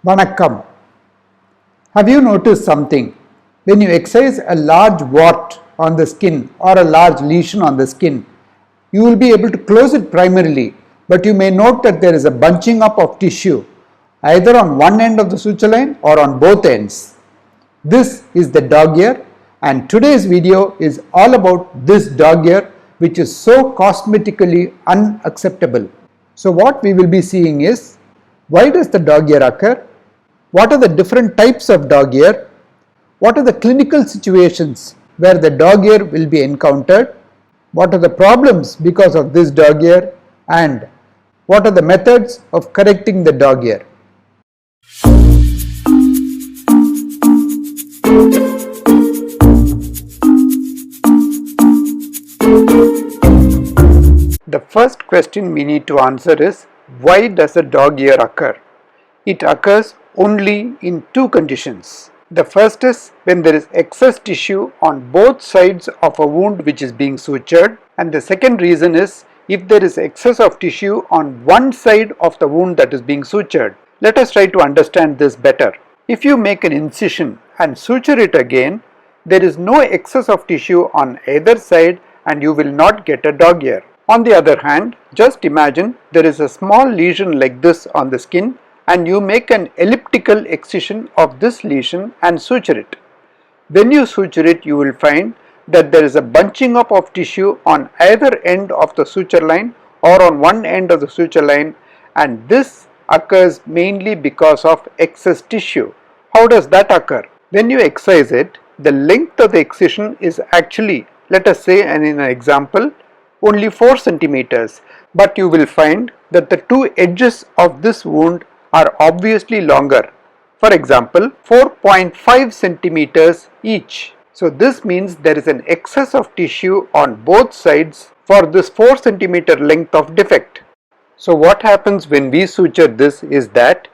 Vanakkam. Have you noticed something? When you excise a large wart on the skin or a large lesion on the skin, you will be able to close it primarily, but you may note that there is a bunching up of tissue either on one end of the suture line or on both ends. This is the dog ear, and today's video is all about this dog ear, which is so cosmetically unacceptable. So what we will be seeing is, why does the dog ear occur? What are the different types of dog ear? What are the clinical situations where the dog ear will be encountered? What are the problems because of this dog ear? And what are the methods of correcting the dog ear? The first question we need to answer is, why does a dog ear occur? It occurs only in two conditions. The first is when there is excess tissue on both sides of a wound which is being sutured, and the second reason is if there is excess of tissue on one side of the wound that is being sutured. Let us try to understand this better. If you make an incision and suture it again, there is no excess of tissue on either side and you will not get a dog ear. On the other hand, just imagine there is a small lesion like this on the skin and you make an elliptical excision of this lesion and suture it. When you suture it, you will find that there is a bunching up of tissue on either end of the suture line or on one end of the suture line, and this occurs mainly because of excess tissue. How does that occur? When you excise it, the length of the excision is actually, let us say, and in an example, only 4 centimeters, but you will find that the two edges of this wound are obviously longer. For example, 4.5 centimeters each. So this means there is an excess of tissue on both sides for this 4 centimeter length of defect. So what happens when we suture this is that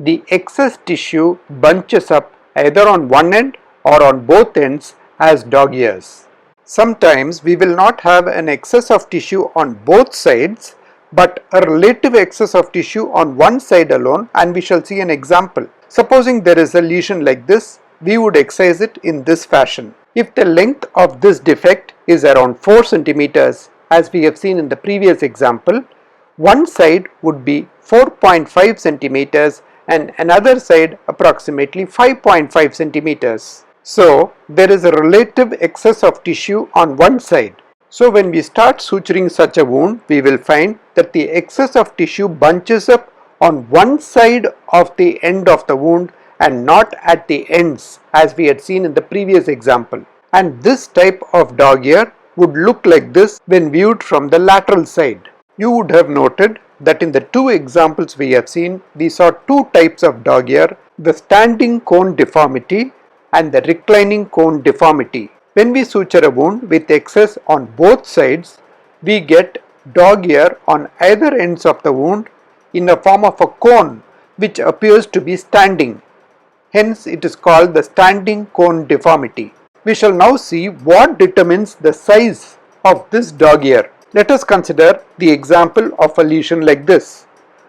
the excess tissue bunches up either on one end or on both ends as dog ears. Sometimes we will not have an excess of tissue on both sides, but a relative excess of tissue on one side alone, and we shall see an example. Supposing there is a lesion like this, we would excise it in this fashion. If the length of this defect is around 4 centimeters, as we have seen in the previous example, one side would be 4.5 centimeters and another side approximately 5.5 centimeters. So there is a relative excess of tissue on one side. So when we start suturing such a wound, we will find that the excess of tissue bunches up on one side of the end of the wound and not at the ends, as we had seen in the previous example. And this type of dog ear would look like this when viewed from the lateral side. You would have noted that in the two examples we have seen, we saw two types of dog ear, the standing cone deformity and the reclining cone deformity. When we suture a wound with excess on both sides, we get dog ear on either ends of the wound in the form of a cone which appears to be standing. Hence it is called the standing cone deformity. We shall now see what determines the size of this dog ear. Let us consider the example of a lesion like this.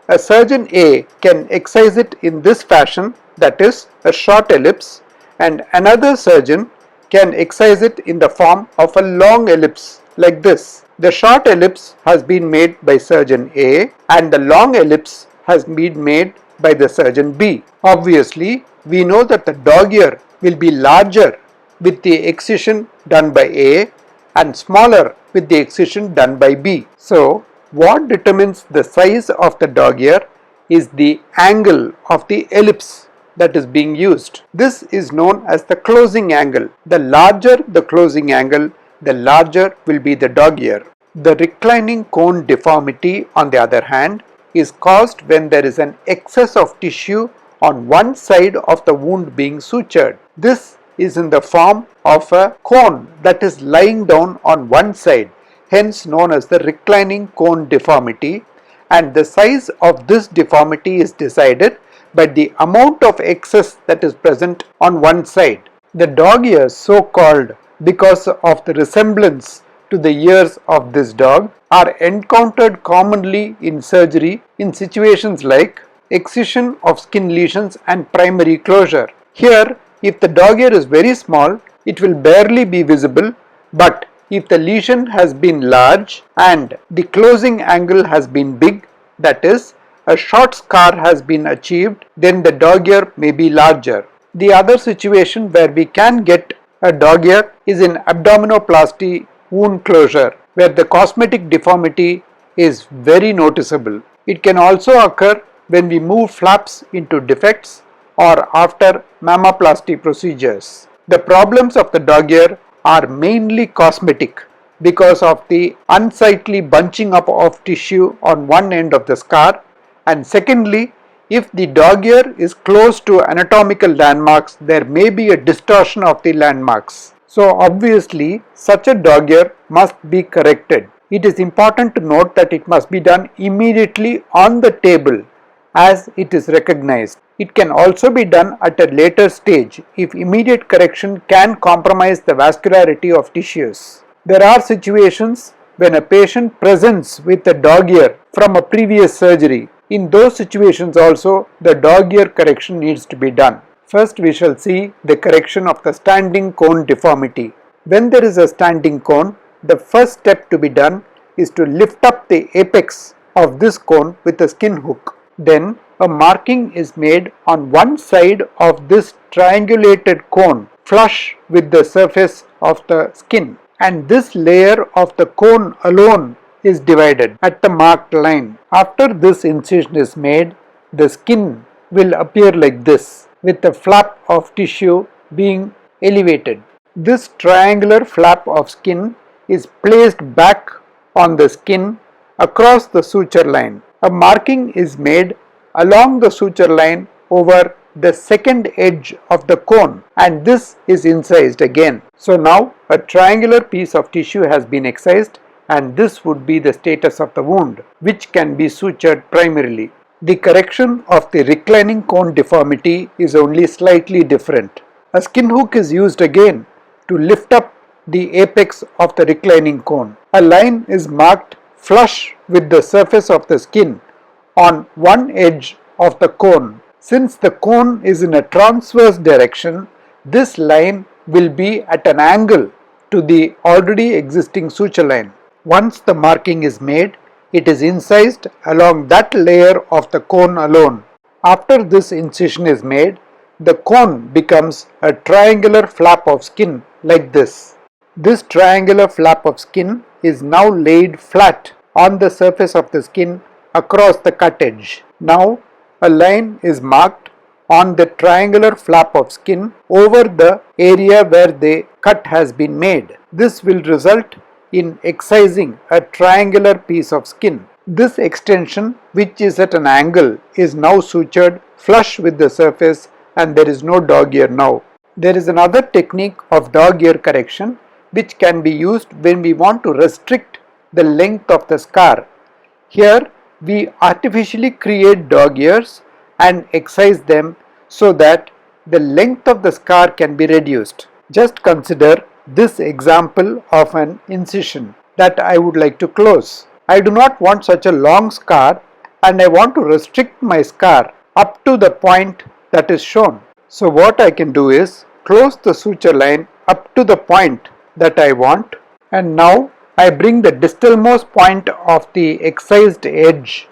A surgeon A can excise it in this fashion, that is a short ellipse, and another surgeon can excise it in the form of a long ellipse like this. The short ellipse has been made by surgeon A and the long ellipse has been made by the surgeon B. Obviously, we know that the dog ear will be larger with the excision done by A and smaller with the excision done by B. So, what determines the size of the dog ear is the angle of the ellipse that is being used. This is known as the closing angle. The larger the closing angle, the larger will be the dog ear. The reclining cone deformity, on the other hand, is caused when there is an excess of tissue on one side of the wound being sutured. This is in the form of a cone that is lying down on one side, hence known as the reclining cone deformity, and the size of this deformity is decided by the amount of excess that is present on one side. The dog ears, so called because of the resemblance to the ears of this dog, are encountered commonly in surgery in situations like excision of skin lesions and primary closure. Here, if the dog ear is very small, it will barely be visible, but if the lesion has been large and the closing angle has been big, that is, a short scar has been achieved, then the dog ear may be larger. The other situation where we can get a dog ear is in abdominoplasty wound closure, where the cosmetic deformity is very noticeable. It can also occur when we move flaps into defects or after mammoplasty procedures. The problems of the dog ear are mainly cosmetic because of the unsightly bunching up of tissue on one end of the scar, and secondly, if the dog ear is close to anatomical landmarks, there may be a distortion of the landmarks. So obviously, such a dog ear must be corrected. It is important to note that it must be done immediately on the table as it is recognized. It can also be done at a later stage if immediate correction can compromise the vascularity of tissues. There are situations when a patient presents with a dog ear from a previous surgery. In those situations also, the dog ear correction needs to be done. First, we shall see the correction of the standing cone deformity. When there is a standing cone, the first step to be done is to lift up the apex of this cone with a skin hook. Then a marking is made on one side of this triangulated cone flush with the surface of the skin, and this layer of the cone alone is divided at the marked line. After this incision is made, the skin will appear like this, with the flap of tissue being elevated. This triangular flap of skin is placed back on the skin across the suture line. A marking is made along the suture line over the second edge of the cone, and this is incised again. So now a triangular piece of tissue has been excised, and this would be the status of the wound, which can be sutured primarily. The correction of the reclining cone deformity is only slightly different. A skin hook is used again to lift up the apex of the reclining cone. A line is marked flush with the surface of the skin on one edge of the cone. Since the cone is in a transverse direction, this line will be at an angle to the already existing suture line. Once the marking is made, it is incised along that layer of the cone alone. After this incision is made, the cone becomes a triangular flap of skin like this. This triangular flap of skin is now laid flat on the surface of the skin across the cut edge. Now a line is marked on the triangular flap of skin over the area where the cut has been made. This will result in excising a triangular piece of skin. This extension, which is at an angle, is now sutured flush with the surface, and there is no dog ear now. There is another technique of dog ear correction which can be used when we want to restrict the length of the scar. Here we artificially create dog ears and excise them so that the length of the scar can be reduced. Just consider this example of an incision that I would like to close. I do not want such a long scar, and I want to restrict my scar up to the point that is shown. So what I can do is close the suture line up to the point that I want, and now I bring the distalmost point of the excised edge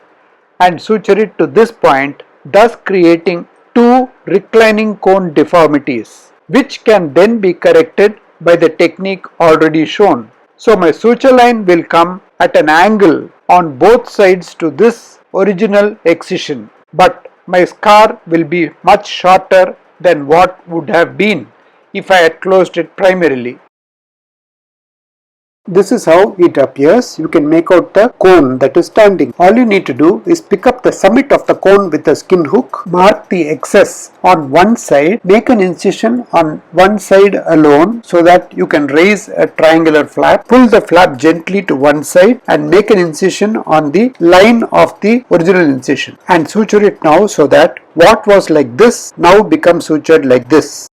and suture it to this point, thus creating two reclining cone deformities, which can then be corrected by the technique already shown. So my suture line will come at an angle on both sides to this original excision, but my scar will be much shorter than what would have been if I had closed it primarily. This is how it appears. You can make out the cone that is standing. All you need to do is pick up the summit of the cone with a skin hook, mark the excess on one side, make an incision on one side alone so that you can raise a triangular flap, pull the flap gently to one side and make an incision on the line of the original incision, and suture it now so that what was like this now becomes sutured like this.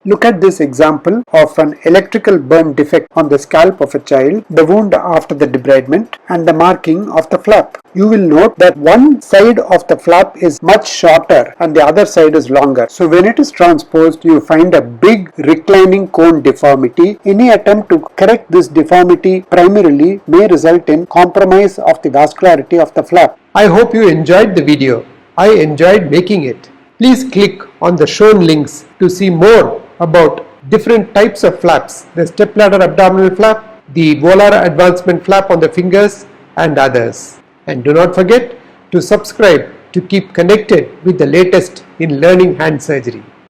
Look at this example of an electrical burn defect on the scalp of a child, the wound after the debridement, and the marking of the flap. You will note that one side of the flap is much shorter and the other side is longer. So when it is transposed, you find a big reclining cone deformity. Any attempt to correct this deformity primarily may result in compromise of the vascularity of the flap. I hope you enjoyed the video. I enjoyed making it. Please click on the shown links to see more about different types of flaps, the stepladder abdominal flap, the volar advancement flap on the fingers, and others. And do not forget to subscribe to keep connected with the latest in learning hand surgery.